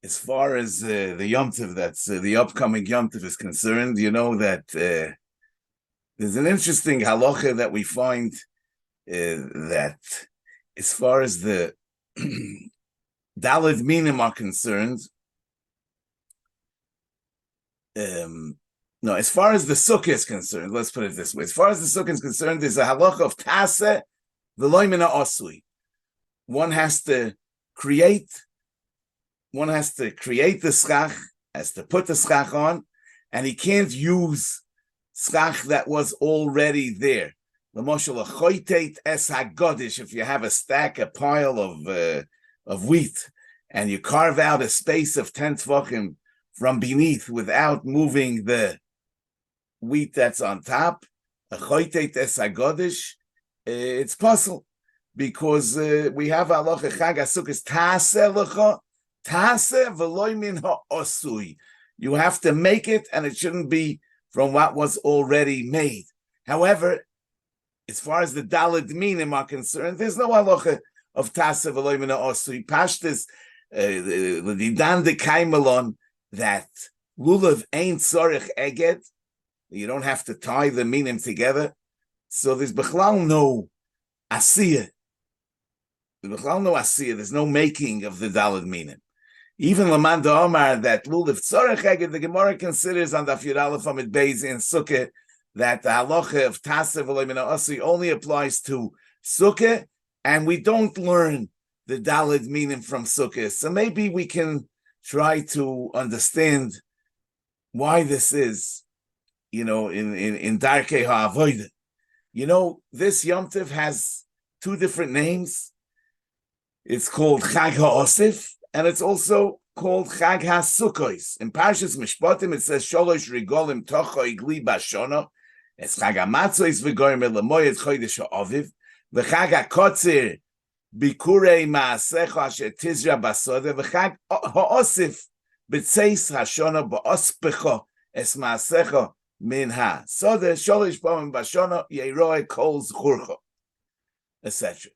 as far as the Yom Tov, that's the upcoming Yom Tov is concerned, you know that there's an interesting halacha that we find that as far as the Daled Minim are concerned, no, as far as the Sukkah is concerned, let's put it this way. As far as the Sukkah is concerned, there's a halacha of Tase v'lo mina osui. One has to create the schach, has to put the schach on, and he can't use schach that was already there. If you have a pile of wheat, and you carve out a space of 10 tvachim from beneath without moving the wheat that's on top, it's possible. Because we have halacha chag Sukkos tase v'lo min ha'osui. You have to make it, and it shouldn't be from what was already made. However, as far as the Daled Minim are concerned, there's no halacha of tase v'lo min ha'osui. Pashtus l'didan de kaimelon that lulav ain't tzorich eged. You don't have to tie the minim together. So there's bechlal no asiyah. There's no making of the Daled Minim. Even Laman Omar that Lulav Tzorech Eged, the Gemara considers on the Daf Yud Aleph Amid Beis in Sukkah that the halacha of Taseh v'lo mina osui only applies to Sukkah, and we don't learn the Daled Minim from Sukkah. So maybe we can try to understand why this is, in Darkei HaAvodah. This Yom Tov has two different names. It's called Chag HaOsif, and it's also called Chag HaSukkos. In Parshas Mishpatim, it says Sholosh Rigolim Tocho Igli Bashono. It's Chag HaMatzos V'gorim Elamoyed Chodesh HaAviv. V'Chag HaKotzir Bikurei Ma'asecho Asher Tizra Basode. V'Chag HaOsif B'tzeis HaShono Ba'ospecho Es Ma'asecho Min HaSode. Sholosh Pomim Bashono Yeroe Kol Zchurcho, etc.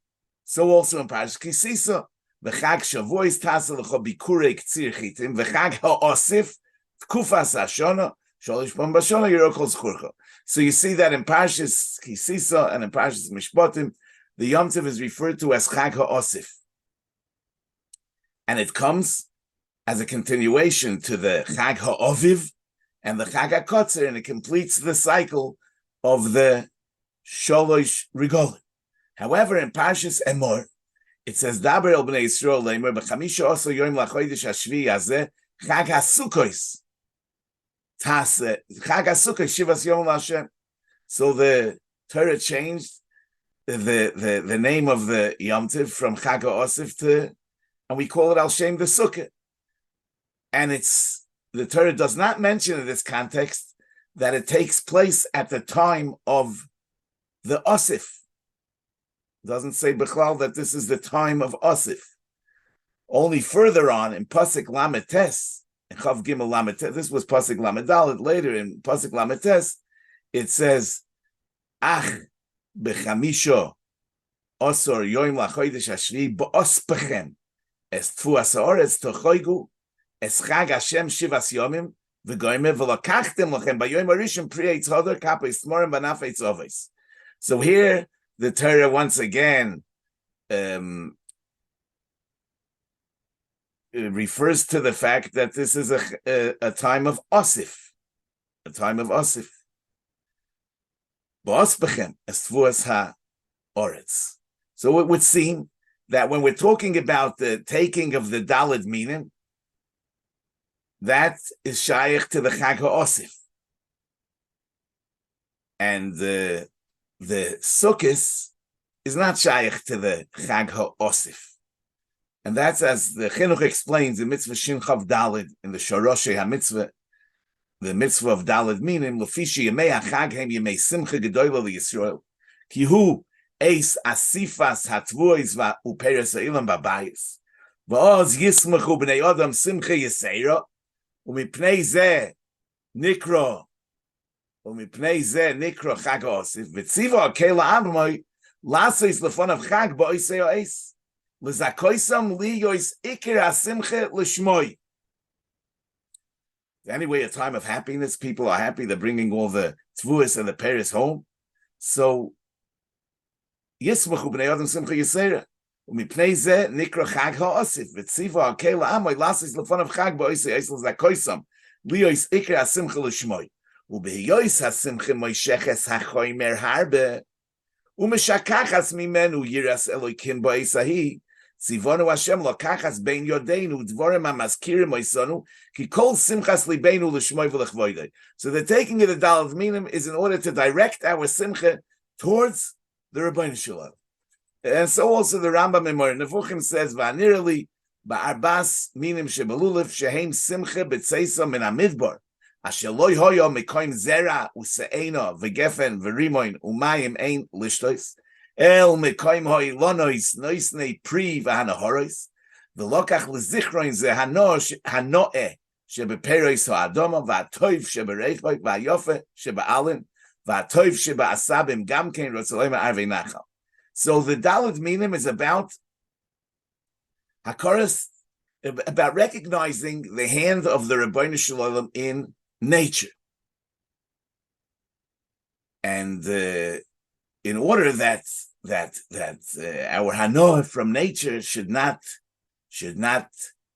So also in Parashas Kisisa, v'chag Shavuos tasa l'cho bikurei k'tzir chitim, v'chag ha'osif t'kufas ha'shona, sholish pam b'shona yiro kol zchurcha. So you see that in Parashas Kisisa and in Parashas Mishpatim, the Yom Tov is referred to as Chag ha'osif. And it comes as a continuation to the Chag ha'oviv and the Chag ha'kotzer, and it completes the cycle of the Sholosh Rigolim. However, in Parshas Emor, it says, "Daber el bnei Yisrael leimer b'chamisha oso yom lachodesh hashvi hazeh Chag HaSukkos tase Chag HaSukkos shivas yom l'Hashem." So the Torah changed the name of the Yom Tov from Chag HaOsif to, and we call it Al Shem the Sukkah. And the Torah does not mention in this context that it takes place at the time of the Osif. Doesn't say Bechlal that this is the time of Osif. Only further on in Pasuk Lametes, in Chav Gimel Lametes, this was Pasuk Lamedalet, later in Pasuk Lametes, it says, Ach bechamisho osor yoim lachodesh hashvi ba'ospechem es tfuas ha'oretz tochoigu es chag Hashem shivas yomim v'goyme v'lokachtem lochem b'yoim harishon pri eitz hodor kapei smorim b'naf eitz oves. So here, the Torah once again refers to the fact that this is a time of Osif, a time of Osif. So it would seem that when we're talking about the taking of the Daled Minim, that is shaykh to the Chag HaOsif. And the Sukkos is not shaykh to the Chag HaOsif. And that's, as the Chinuch explains in Mitzvah Shin Chav Daled, in the Shoroshei HaMitzvah, the Mitzvah of Daled Minim, Lefishi Yemei HaChag Hem Yemei Simcha Gedoyla LeYisrael, Ki Hu Eis Asifas HaTvuos Uperes HaIlam Babayis, V'oz Yismachu B'nei Adam Simcha Yiseira, U'mipnei Zeh Nikro, U'mipnei Zeh Nikro Chag HaOsif, V'tziva Akela Amrmoi, Lasois Lefonav Chag Ba'oisei Ha'es, L'zakoisam Li Yois Ikir HaSimcha L'shmoi. anyway a time of happiness. People are happy. They're bringing all the tvuas and the peris home. So yismachu b'nei adam simcha yisera. Umipnei zeh nikra chag ha'asif v'tziva ha'kela amoy lasis lefonav chag ba'oisei eisel zakoisam liyos ikra ha'simcha l'shmoy u'behiyos ha'simcha moisheches ha'choymer harbe u'meshakachas mimenu yiras Elokim ba'oisahi tzivonu Hashem lokachas bein yodeinu dvorim ha'mazkirim oisanu ki kol simchas libeinu l'shmoy v'lechvoidei. So the taking of the Daled Minim is in order to direct our simcha towards the Rebbeinu Shalom. And so also the Rambam in Moreh Nevuchim says, "Va'nirli ba'arbas minim shebelulav shehem simcha b'tzeisa min hamidbar asher lo hoyo mekoim zera use'ena v'gefen v'rimoin umayim ein lishtois el mekoim hoy lonois noisnei pri v'hanahoros v'lokach lezichroin ze hanoe shebeperois ha'adoma v'atoiv shebereichoi v'ayofe shebe'alin v'atoiv shebe'asabim gamkein rotzeloi ma'arvei nachal." So the Daled Minim is about Hakaras, about recognizing the hand of the Rebbeinu Shalom in nature, and in order that our Hanoah from nature should not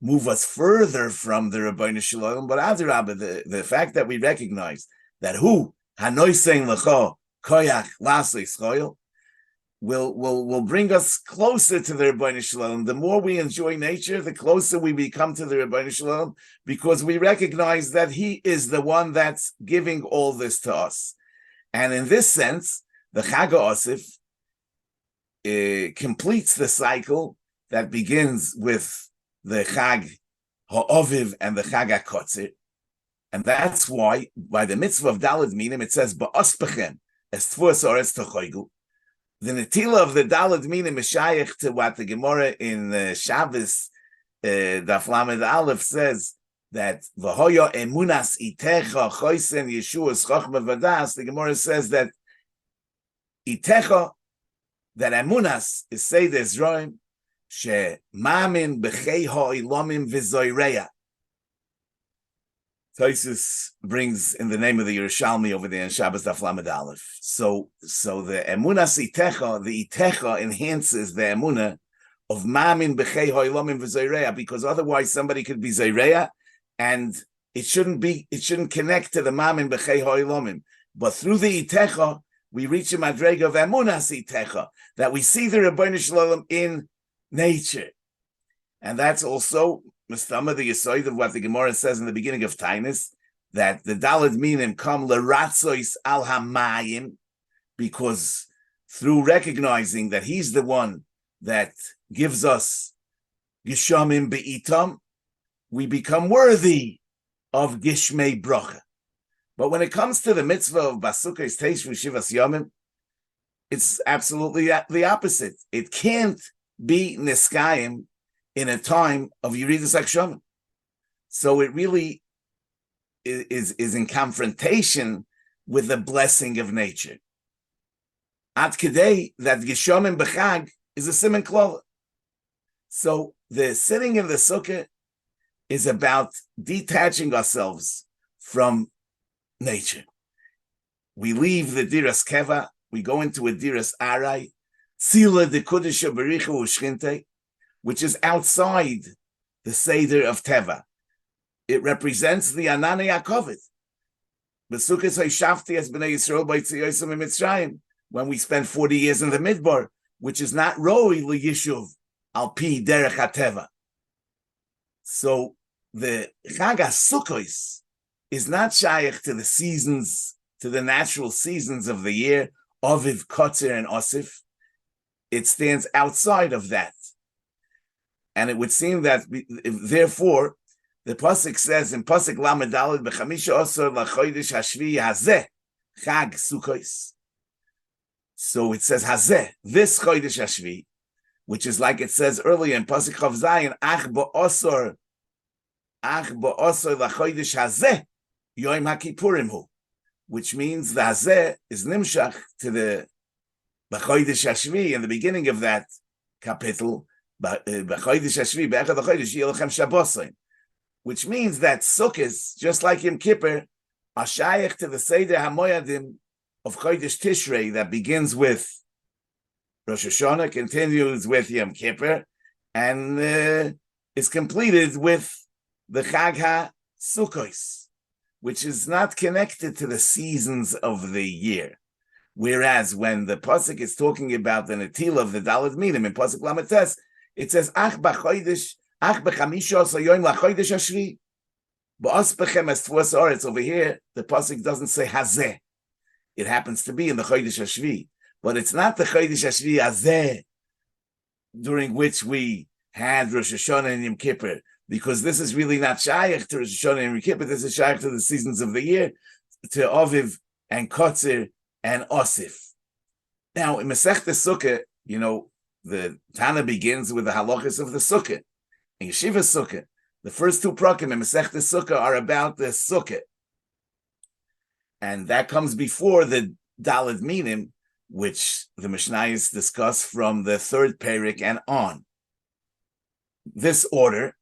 move us further from the Rebbeinu Shalom, but Adarabah, the fact that we recognize that who Hanoi Sein Lecho Koyach Lasei Schoil will bring us closer to the Rebbeinu Shalom. The more we enjoy nature, the closer we become to the Rebbeinu Shalom, because we recognize that He is the one that's giving all this to us. And in this sense, the Chag HaOsif completes the cycle that begins with the Chag HaOviv and the Chag HaKotzir. And that's why, by the mitzvah of Daled Minim, it says, Ba'ospechem es tfuas oretz tochoigu. The Netila of the Daled Minim is shaykh to what the Gemara in Shabbos, Daf Lamed Aleph says, that V'hoyo emunas itecha choisen Yeshua's chochma v'das. The Gemara says that itecha, that emunas is say there's roim she mamin b'chei ha'ilomim v'zoyreya. Tosis brings in the name of the Yerushalmi over there in Shabbos Daf Lamed Aleph. So the emunas itecha, the itecha enhances the emuna of mamin b'chei ha'ilomim v'zoyreya, because otherwise somebody could be zoyreya and it shouldn't connect to the mamin b'chei ha'ilomim. But through the itecha, we reach a madrega of emunas itecha, that we see the Rebbeinu Shalom in nature. And that's also Mustama, the Yesod of what the Gemara says in the beginning of Tainus, that the Daled Minim come l'ratzois al hamayim, because through recognizing that He's the one that gives us Gishamim be'itam, we become worthy of Gishmei Brocha. But when it comes to the mitzvah of Sukkos Teishvu Shivas Yomim, it's absolutely the opposite. It can't be Niskayim in a time of Yeridas Akshamim. So it really is in confrontation with the blessing of nature. Ad Kedei, that Gishamim B'chag is a Siman Klal. So the sitting in the Sukkah is about detaching ourselves from nature. We leave the Diras Keva, we go into a Diras Arai, Tzila de Kudisha Bericha Ushchinte, which is outside the Seder of Teva. It represents the Anani Yakovit. The Sukkos Hoshafti as Bnei Yisrael by Tziyosam in Mitzrayim, when we spend 40 years in the Midbar, which is not Roi L'Yishuv Al Pi Derech HaTeva. So the Chag HaSukkos is not shaykh to the seasons, to the natural seasons of the year, Aviv, Kotzir, and Osif. It stands outside of that. And it would seem that, therefore, the Pasuk says in Pasuk Lamed Daled, B'chamisha Osor L'chodesh Hashvi Hazeh Chag Sukkos. So it says Hazeh, this Chodesh Hashvi, which is like it says earlier in Pasuk Chav Zayin, Ach Ba'osor L'chodesh Hazeh Yom HaKippurim Hu, which means the Hazeh is Nimshach to the B'chodesh Hashvi in the beginning of that capital. B'chodesh Hashvi, B'echad HaChodesh Yilchem Shabbosim. which means that Sukkos, just like Yom Kippur, are shaykh to the Seder HaMoyadim of Chodesh Tishrei that begins with Rosh Hashanah, continues with Yom Kippur, and is completed with the Chag HaSukkos, which is not connected to the seasons of the year. Whereas when the Pasuk is talking about the Netil of the Daled Minim in Pasuk Lametes, it says, Ach b'chodesh, Ach b'chamisha asayoyim lachodesh hashvi. Ba'as b'chem es tfuas haaretz. Over here, the Pasuk doesn't say Hazeh. It happens to be in the Chodesh Hashvi. But it's not the Chodesh Hashvi Hazeh, during which we had Rosh Hashanah and Yom Kippur, because this is really not Shaykh to Rosh Hashanah and Yom Kippur. This is Shaykh to the seasons of the year, to Aviv and Kotzir and Osif. Now, in Masechta Sukkah, the Tana begins with the halachas of the Sukkah. In Yeshiva Sukkah, the first two prakim in Masechta Sukkah are about the Sukkah. And that comes before the Daled Minim, which the Mishnayos discuss from the third Perik and on. This order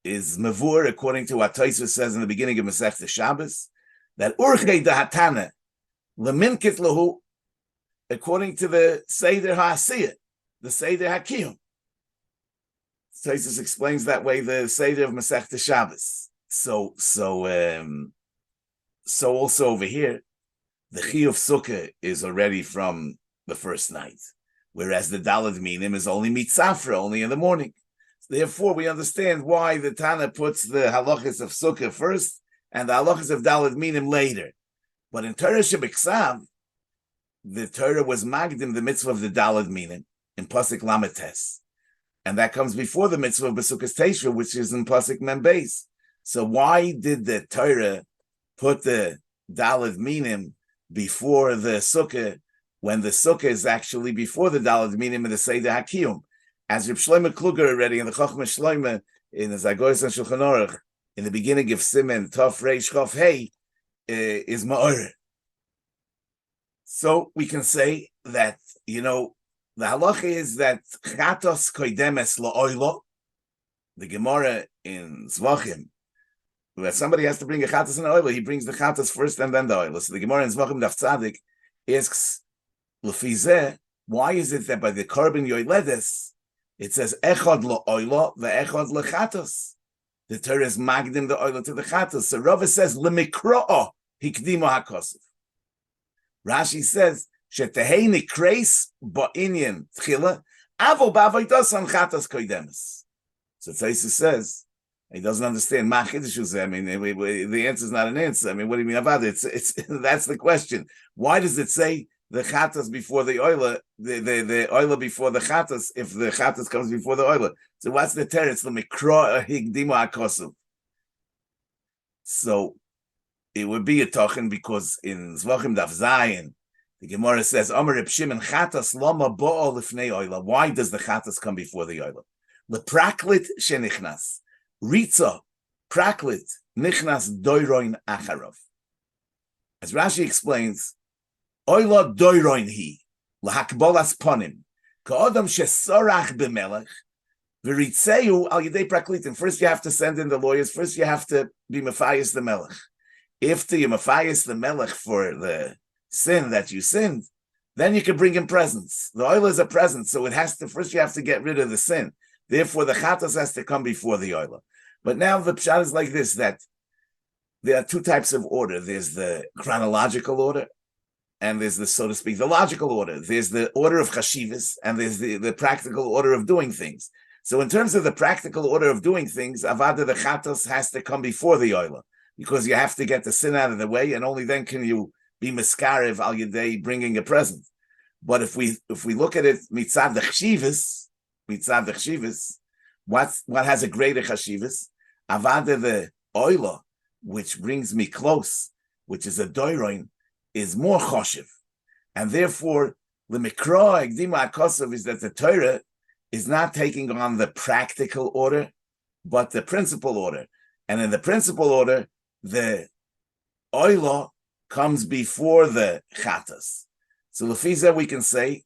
is Mavur, according to what Tosfos says in the beginning of Masechta Shabbos, that Urchei Dahatana, Leminkit Lahu, according to the Seder HaAsiyah, the Seder HaKiyum. Tosfos explains that way the Seder of Masechta Shabbos. So also over here, the Chiyuv Sukkah is already from the first night, whereas the Daled Minim is only Mitzafra, only in the morning. Therefore, we understand why the Tana puts the halachas of Sukkah first and the halachas of Daled Minim later. But in Torah Shebiksav, the Torah was magdim the mitzvah of the Daled Minim in Pasuk Lametes, and that comes before the mitzvah of Besukas Teishra, which is in Pasuk Membeis. So why did the Torah put the Daled Minim before the Sukkah, when the Sukkah is actually before the Daled Minim and the Seder HaKiyum? As Reb Shlomo Kluger already in the Chochmah Shlomo, in the Zagos and Shulchan Aruch, in the beginning of Simen, Tov Reish Chof Hey, is Ma'or. So we can say that, the halacha is that Chatos Koidemes La'oilo, the Gemara in Zvachim, where somebody has to bring a Chatos and oil, he brings the Chatos first and then the oil. So the Gemara in Zvachim Daf Tzadik asks, L'fizeh, why is it that by the Korban Yoiledes, it says Echad La'oilo, ve'echad L'chatos? The Torah is magdim the oil to the Chatos. So Rava says, L'mikro'o hikdimo hakosov. Rashi says, Shetehei nikreis ba'inyan tchila, avo ba'avoidos Chatos koidemes. So Tosfos says, he doesn't understand. I mean, the answer is not an answer. I mean, what do you mean about it? It's that's the question. Why does it say the Chatos before the oila, the oila before the Chatos, if the Chatos comes before the oila? So what's the terror? It's the mikro higdimo hakosov. So it would be a tochen, because in Zvachim Daf Zayin, the Gemara says, Amar Reb Shimon Chatos lama bo'o lifnei oila. Why does the Chatos come before the oila? Lepraklit shenichnas. Ritza, praklit, nichnas doiroin acharov. As Rashi explains, oila doiroin hi, lahakbolas ponim, ka'odam shesorach b'melech, v'ritzeu al yedei praklitim. First you have to send in the lawyers, first you have to be mefayis the melech. After you mefayis the melech for the sin that you sinned, then you can bring him presents. The oil is a present, so it has to, first you have to get rid of the sin. Therefore, the Chatos has to come before the oil. But now the pshat is like this, that there are two types of order. There's the chronological order, and there's the, so to speak, the logical order. There's the order of chashivas, and there's the practical order of doing things. So in terms of the practical order of doing things, avada the Chatos has to come before the oil, because you have to get the sin out of the way, and only then can you be miskarev al yedei bringing a present. But if we look at it mitzad the chashivas, what has a greater chashivas? Avada the oila, which brings me close, which is a doiroin, is more choshev. And therefore, the mikra ekdima hakosov is that the Torah is not taking on the practical order, but the principal order. And in the principal order, the oila comes before the chatas. So lefiza, we can say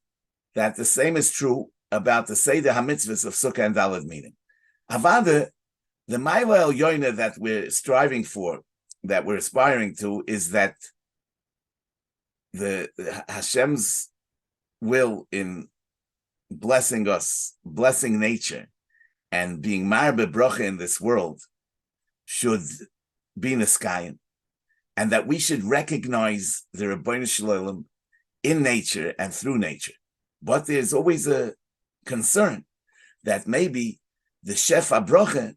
that the same is true about the Seder HaMitzvahs of Sukkah and Daled Minim. Avada, The Maila El Yoina that we're striving for, that we're aspiring to, is that the Hashem's will in blessing us, blessing nature, and being marbe bracha in this world should be niskayin, and that we should recognize the Rebbeinu Shalom in nature and through nature. But there's always a concern that maybe the Shefa bracha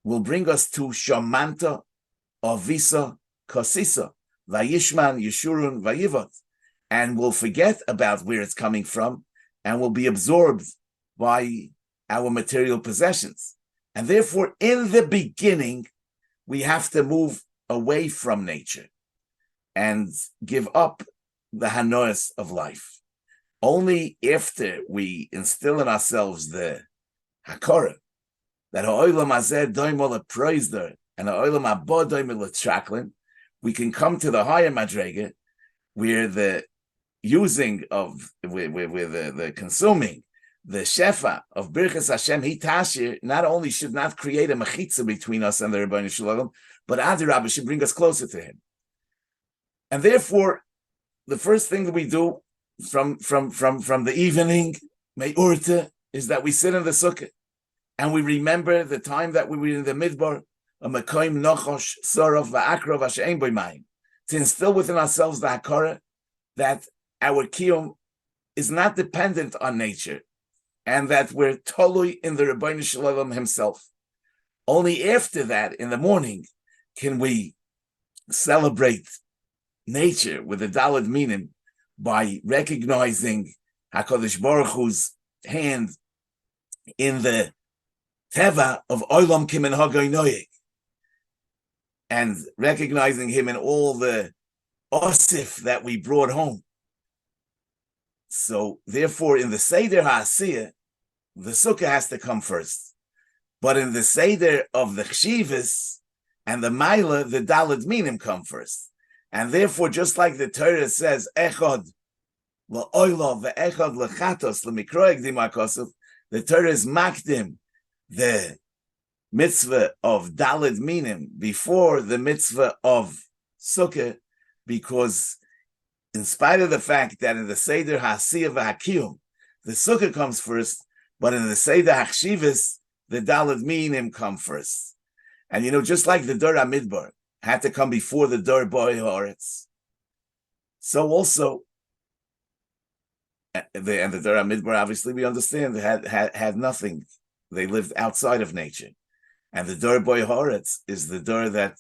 will bring us to Shamanta, Avisa, Kasisa, Vayishman, Yeshurun, Vayivot, and we'll forget about where it's coming from and will be absorbed by our material possessions. And therefore, in the beginning, we have to move away from nature and give up the hanoas of life. Only after we instill in ourselves the hakora, that ha'olam hazeh doimol leproizder and ha'olam haba doimol letraklin, we can come to the higher madrega, where the using of, where the consuming the shefa of Birchas Hashem Hitashir not only should not create a mechitza between us and the Rebbeinu Shalom, but Adirabba should bring us closer to him. And therefore, the first thing that we do from the evening, Me'urta, is that we sit in the sukkah and we remember the time that we were in the midbar, a Mekoim Nochosh Sorov Va'akrov Hashem Boimayim, to instill within ourselves the hakara that our kiyum is not dependent on nature, and that we're totally in the Rebbeinu Shalom himself. Only after that, in the morning, can we celebrate nature with the Daled Minim by recognizing HaKadosh Baruch Hu's hand in the Teva of Olam Kimin Hagoynoyek, and recognizing him in all the osif that we brought home. So, therefore, in the Seder HaAsiyah, the Sukkah has to come first. But in the Seder of the Chshivas and the Maila, the Daled Minim come first. And therefore, just like the Torah says, Echad la'oila ve'echad lechatos l'mikroeg dimakosov, the Torah is makdim, the mitzvah of Daled Minim before the mitzvah of Sukkah, because in spite of the fact that in the Seder HaSiyah v'Hakiyum, the Sukkah comes first, but in the Seder HaChshivas, the Daled Minim come first. And just like the Dor HaMidbar had to come before the Dor Boi Haaretz, so also, and the Dor HaMidbar, obviously we understand, had nothing. They lived outside of nature. And the Dor Boi Haaretz is the Dor that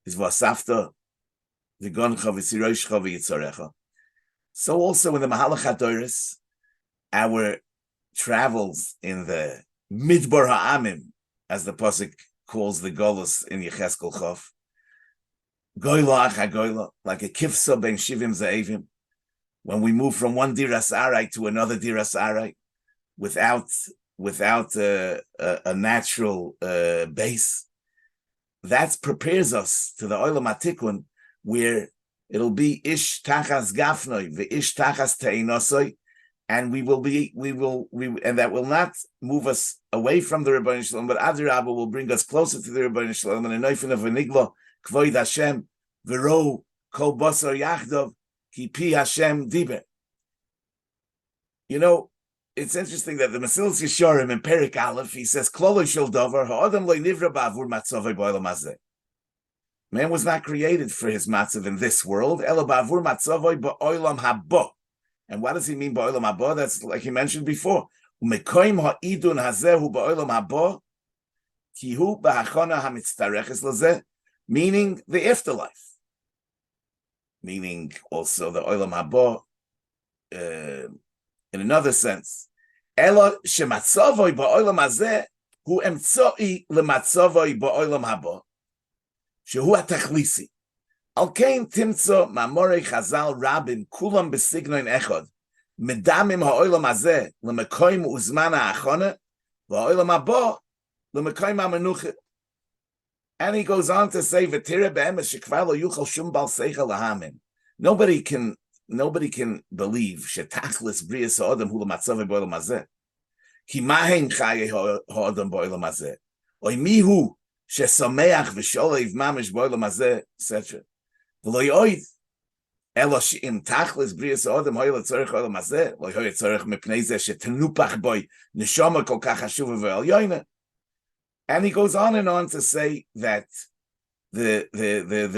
is Vasafta, the Goncha v'Siroshcha v'Yitzarecha. So also in the Mahalach HaDoros, our travels in the Midbar Ha'amim, as the Pasuk calls the Golus in Yecheskel Chof, Goyla Acha Goyla, like a Kifsa ben Shivim Za'evim, when we move from one Diras Arai to another Diras Arai, without a natural base, that prepares us to the Olam HaTikun, where it'll be Ish Tachas Gafnoi, the Ish Tachas Teinosoi, and and that will not move us away from the Rebbeinu Shalom, but Adirabba will bring us closer to the Rebbeinu Shalom, and a Neufin of Venigla, Kvoid Hashem, Vero, Kol Basar Yachdov, Ki Pi Hashem Diber. It's interesting that the Mesilas Yesharim in Perik Aleph, he says, Klolo Shel Dover, Ha'adam Lo Nivra Ba'avur Matzavei Ba'olam Hazeh. Man was not created for his matzav in this world. Ela ba'avur matzavoi ba'olam haba. And what does he mean ba'olam haba? That's like he mentioned before. Umekoim ha'idun hazehu ba'olam haba, ki hu ba'achona hamitztareches lazeh, meaning the afterlife. Meaning also the olam haba in another sense. Ela shematzavoi ba'olam hazeh hu emtzoi lematzavoi ba'olam haba. Shehu atachlisi. Al kein timtzo mamorei chazal rabim kulam besignon echad medamim ha'olam hazeh lemekoim uzman ha'achona v'ha'olam haba lemekoim ha'menucha. And he goes on to say, "V'tira be'emes shekvar lo yuchal shum bal seichel lahamin." Nobody can believe shetachlis brias ha'adam hu lematzavei ba'olam hazeh. Ki mahen chaye ha'adam ba'olam hazeh. Oy mihu shesameach v'sholev mamish boilam hazeh, etc. V'lo yoid elosh im tachlis brias odem hoyle tzorich olam hazeh, lo yoid tzorich mipnei zeh shetenupach boy neshama kol kach hashuva ve'elyoyne. And he goes on and on to say that the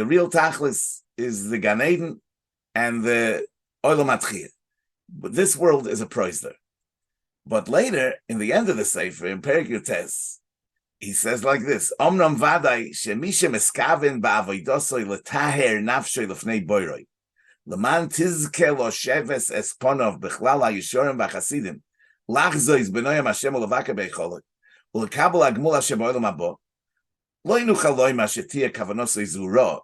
real tachlis is the Gan Eden and the Olam Atchiyah. But this world is a proiser. But later, in the end of the Sefer, in Perek Yutes, he says like this: Omnam vadai shemisha meskaven ba'avoidosoi letaher nafshoi lefnei boiroi leman tizke lo sheves esponov b'chlal ha'yishorim v'chasidim lachzois b'noyam Hashem u'levaka b'echolot u'lekabel ha'gmul Hashem b'olam habo lo yinuchal loyma shetia kavanosoi zuro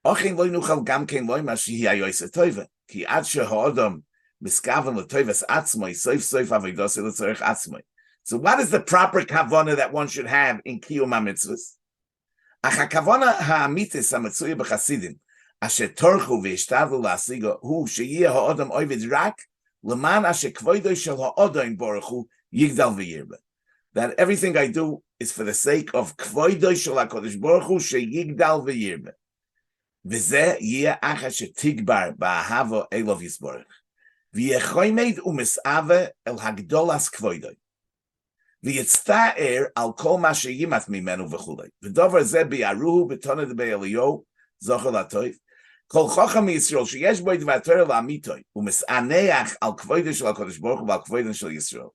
ochin lo yinuchal gam ken loyma shehi hayoyse toive ki ad sheha'odom miskaven letoives atzmoi soif soif avoidosoi letzorech atzmoi. So what is the proper kavana that one should have in kiyum ha-mitzvahs? Ach kavana ha-amitis ha-mitzuya b'chasidim asher torchu v'ishtadlu la'asigo hu sheyeh ha'odam oivid rak leman asher kvoidoi shel ha'odam baruch hu yigdal v'yirbe. That everything I do is for the sake of kvoidoi shel HaKadosh Baruch Hu sheyigdal v'yirbe. V'zeh yeh ach asher tigbar ba'ahava elov yisborach v'yechoymed u'misave el hagdolas kvoidoi. V'yitzta'er al kol ma sheyimat mimenu v'chulei. V'dover zeh bi'aruhu b'toned be'elio zocher latoiv. Kol chocham Yisrael sheyesh boi dvar Torah la'amitoi u'mis'aneach al kvoidei shel HaKadosh Baruch Hu v'al kvoidei shel Yisrael.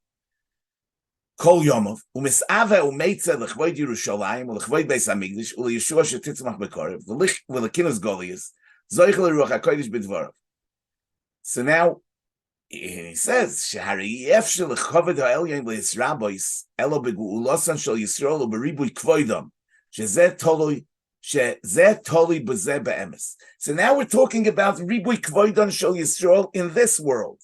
Kol yomov u'mis'ave u'meitzeh l'chvoid Yerushalayim u'l'chvoid Beis HaMikdash u'l'Yeshua shetitzmach b'korev v'lekinus Goliath zoich l'ruach HaKodesh b'dvarav. So now he says, "Shehari efshel lechaved ha'elyon le'israbois elo begu'ulosan shel Yisrael u'beribui kvoidam shezeh toloi b'zeh be'emes." So now we're talking about ribui kvoidam shel Yisrael in this world,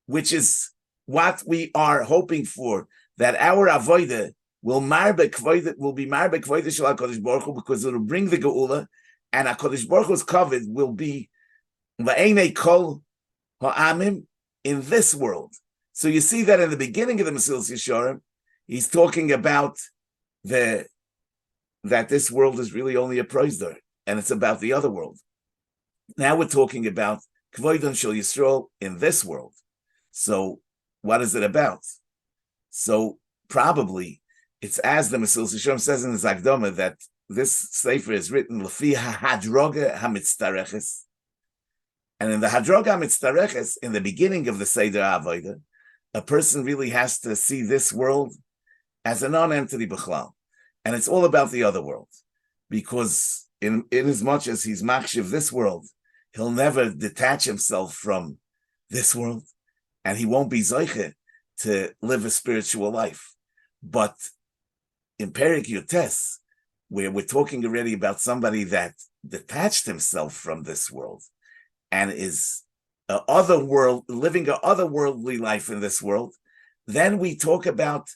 which is what we are hoping for, that our avodah will be marbe kvoida shel HaKadosh Baruch Hu, because it will bring the geula, and HaKadosh Baruch Hu's kavod will be va'einei kol ha'amim in this world. So you see that in the beginning of the Mesilas Yesharim, he's talking about that this world is really only a proizdor, and it's about the other world. Now we're talking about Kvoidon Shel Yisrael in this world. So what is it about? So probably it's as the Mesilas Yesharim says in the Zakdoma, that this sefer is written Lefi HaHadroga HaMitztareches. And in the Hadroga Mitztareches, in the beginning of the Seder Avodah, a person really has to see this world as a non-entity b'chlal. And it's all about the other world. Because in as much as he's machshiv this world, he'll never detach himself from this world, and he won't be zoiche to live a spiritual life. But in Perek Yutes, where we're talking already about somebody that detached himself from this world, and is living an otherworldly life in this world, then we talk about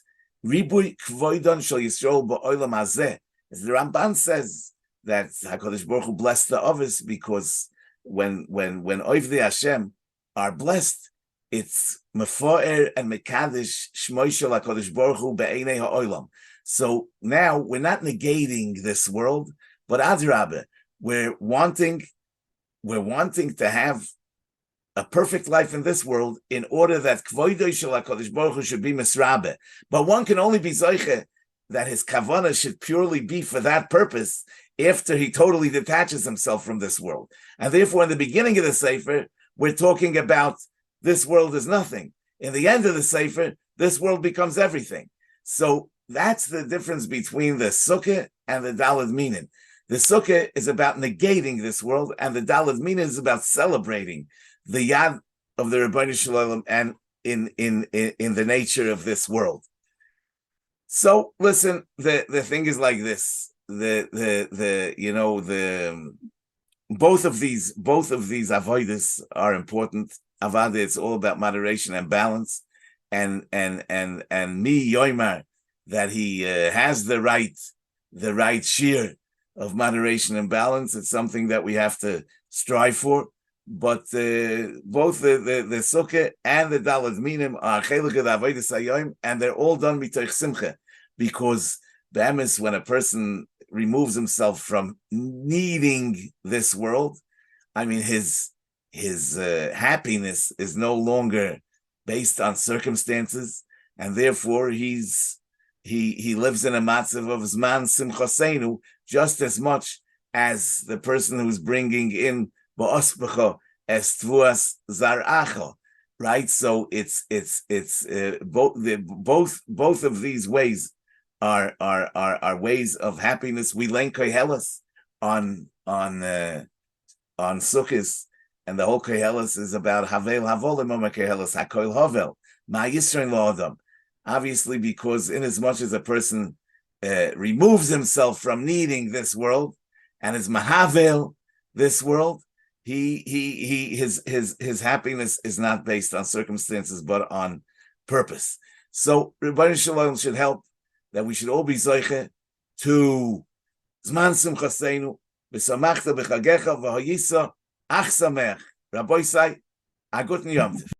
ribui kvoidon shel Yisrael ba'olam hazeh. As the Ramban says, that HaKadosh Baruch Hu blessed the others, because when Oivdei Hashem are blessed, it's mefoer and mekadesh shmoi shel HaKadosh Baruch Hu be'einei ha'olam. So now we're not negating this world, but adrabah, we're wanting to have a perfect life in this world in order that Kvoidoi Shel HaKadosh Baruch Hu should be misrabe. But one can only be zoiche that his kavanah should purely be for that purpose after he totally detaches himself from this world. And therefore, in the beginning of the Sefer, we're talking about this world is nothing. In the end of the Sefer, this world becomes everything. So that's the difference between the Sukkah and the Daled Minin. The Sukkah is about negating this world, and the Daled Minin is about celebrating the Yad of the Rebbeinu Shalom and in the nature of this world. So listen, the thing is like this. Both of these avodas are important. Avada, it's all about moderation and balance, and mi yoimar, that he has the right shear of moderation and balance. It's something that we have to strive for. But both the Sukkah and the Daled Minim are chelik of the Avodas Hayom, and they're all done mitoch simcha, because be'emes, when a person removes himself from needing this world, I mean, his happiness is no longer based on circumstances, and therefore he lives in a matzav of zman simchosenu just as much as the person who's bringing in ba'ospecha as tvuas zaracha, right? So it's both of these ways are ways of happiness. We learn koheles on Sukkos, and the whole koheles is about havel havolim oma koheles hakoil havel ma yisrain lo'adam. Obviously, because in as much as a person removes himself from needing this world and is mahavel this world, his happiness is not based on circumstances but on purpose. So Rebbeinu Shalom should help that we should all be zoiche to zman simchaseinu v'samachta b'chagecha v'hayisa ach samech. Rabbi Say, a guten Yom Tov.